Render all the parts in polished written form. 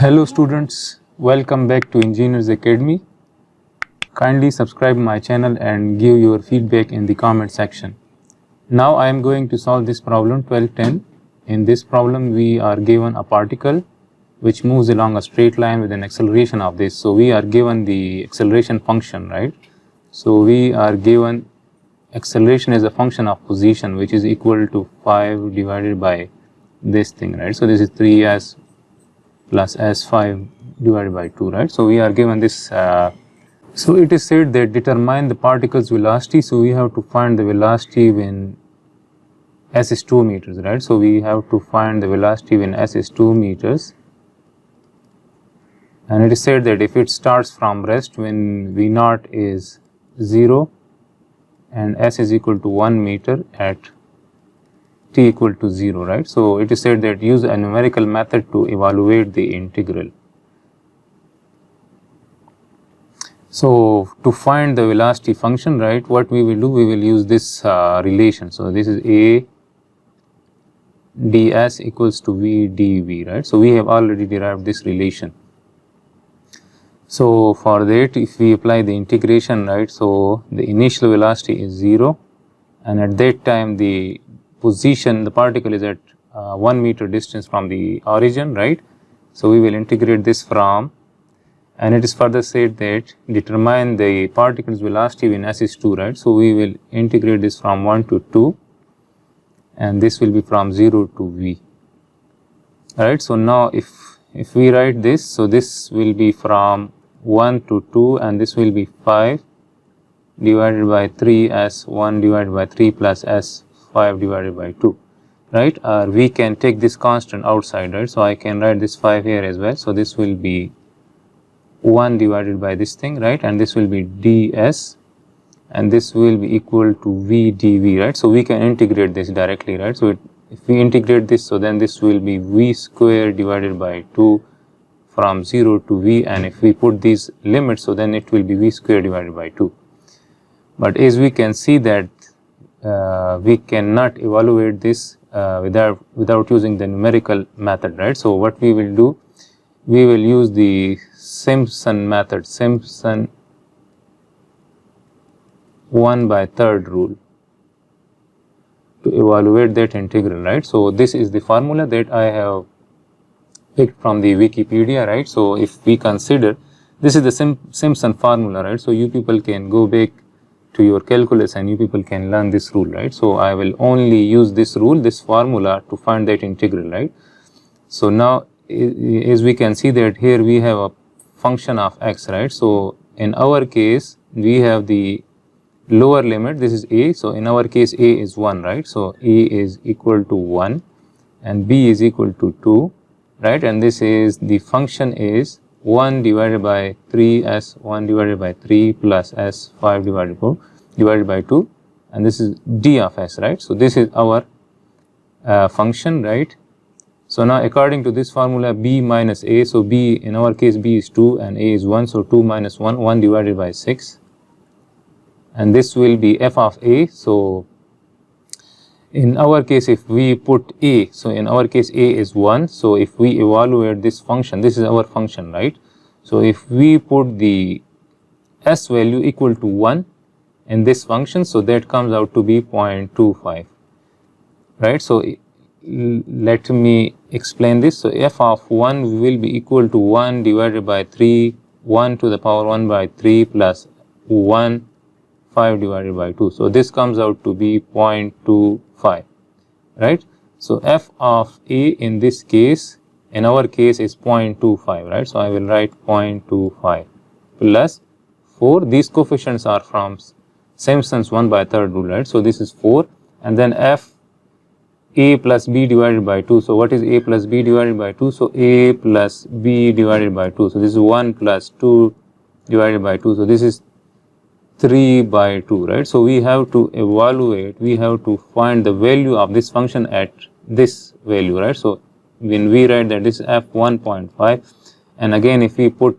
Hello students, welcome back to Engineers Academy. Kindly subscribe my channel and give your feedback in the comment section. Now I am going to solve this problem 1210. In this problem we are given a particle which moves along a straight line with an acceleration of this. So we are given the acceleration function, right? So we are given acceleration as a function of position, which is equal to 5 divided by this thing, right? So this is 3s plus s5 divided by 2, right? So we are given this, so it is said that determine the particle's velocity. So we have to find the velocity when s is 2 meters, right? So we have to find the velocity when s is 2 meters. And it is said that if it starts from rest when v naught is 0 and s is equal to 1 meter at t equal to 0, right? So it is said that use a numerical method to evaluate the integral. So to find the velocity function, right, what we will do, we will use this relation. So this is a ds equals to v dv, right? So we have already derived this relation. So for that, if we apply the integration, right, so the initial velocity is 0 and at that time the position, the particle is at 1 meter distance from the origin, right? So we will integrate this from, and it is further said that determine the particle's velocity when s is 2, right? So we will integrate this from 1 to 2 and this will be from 0 to v, right? So now if we write this, so this will be from 1 to 2 and this will be 5 divided by 3 as 1 divided by 3 plus s 5 divided by 2, right? We can take this constant outside, right? So I can write this 5 here as well. So this will be 1 divided by this thing, right? And this will be ds and this will be equal to v dv, right? So we can integrate this directly, right? So if we integrate this, so then this will be v square divided by 2 from 0 to v, and if we put these limits, so then it will be v square divided by 2. But as we can see that we cannot evaluate this without using the numerical method, right? So what we will do, we will use the Simpson method, Simpson 1/3 rule to evaluate that integral, right? So this is the formula that I have picked from the Wikipedia, right? So if we consider, this is the Simpson formula, right? So you people can go back to your calculus and you people can learn this rule, right? So I will only use this rule, this formula, to find that integral, right? So now as we can see that here we have a function of x, right? So in our case we have the lower limit, this is a, so in our case a is 1, right? So a is equal to 1 and b is equal to 2, right? And this is, the function is 1 divided by 3 s 1 divided by 3 plus s 5 divided by 2, and this is d of s, right? So this is our function, right? So now according to this formula, b minus a, so b, in our case b is 2 and a is 1, so 2 minus 1, 1 divided by 6, and this will be f of a. So in our case, if we put a, so in our case a is 1, so if we evaluate this function, this is our function, right? So if we put the s value equal to 1 in this function, so that comes out to be 0.25, right? So let me explain this. So f of 1 will be equal to 1 divided by 3, 1 to the power 1 by 3 plus 1 5 divided by 2. So this comes out to be 0.25, right? So f of a in this case, in our case, is 0.25, right? So I will write 0.25 plus 4. These coefficients are from Simpson's 1/3 rule, right? So this is 4, and then f a plus b divided by 2. So what is a plus b divided by 2? So a plus b divided by 2. So this is 1 plus 2 divided by 2. So this is 3/2, right? So we have to evaluate, we have to find the value of this function at this value, right? So when we write that this is f 1.5, and again if we put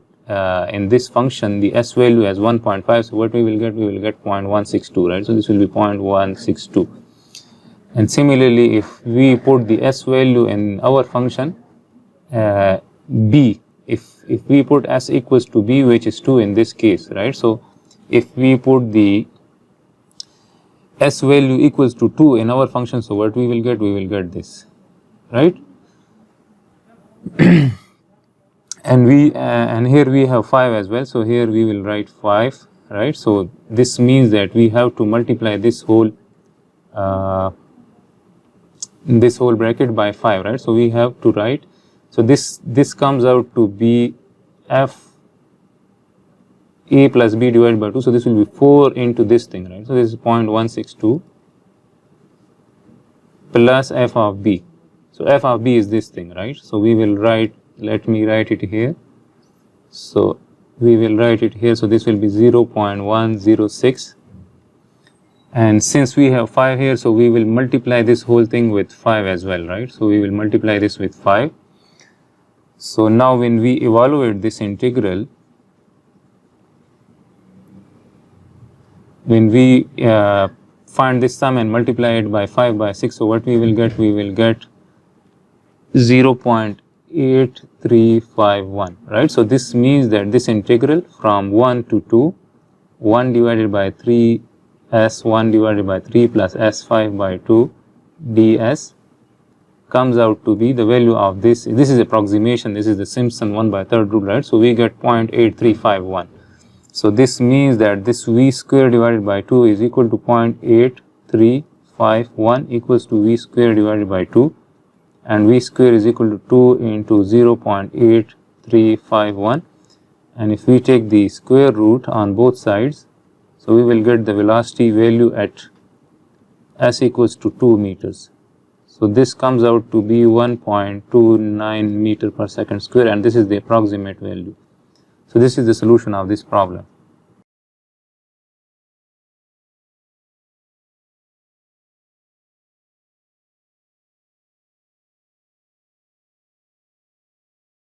in this function the s value as 1.5, so what we will get? We will get 0.162, right? So this will be 0.162. And similarly, if we put the s value in our function b, if we put s equals to b, which is 2 in this case, right? So if we put the s value equals to 2 in our function, so what we will get? We will get this, right? And and here we have 5 as well, so here we will write 5, right? So this means that we have to multiply this whole bracket by 5, right? So we have to write, so this comes out to be f a plus b divided by 2, so this will be 4 into this thing, right? So this is 0.162 plus f of b. So f of b is this thing, right? So we will write, let me write it here. So we will write it here, so this will be 0.106, and since we have 5 here, so we will multiply this whole thing with 5 as well, right? So we will multiply this with 5. So now when we evaluate this integral, when we find this sum and multiply it by 5 by 6, so what we will get? We will get 0.8351, right? So this means that this integral from 1 to 2, 1 divided by 3 s1 divided by 3 plus s5 by 2 ds comes out to be the value of this. This is approximation, this is the Simpson 1/3 rule, right? So we get 0.8351. So this means that this v square divided by 2 is equal to 0.8351 equals to v square divided by 2, and v square is equal to 2 into 0.8351, and if we take the square root on both sides, so we will get the velocity value at s equals to 2 meters. So this comes out to be 1.29 meter per second square, and this is the approximate value. So this is the solution of this problem.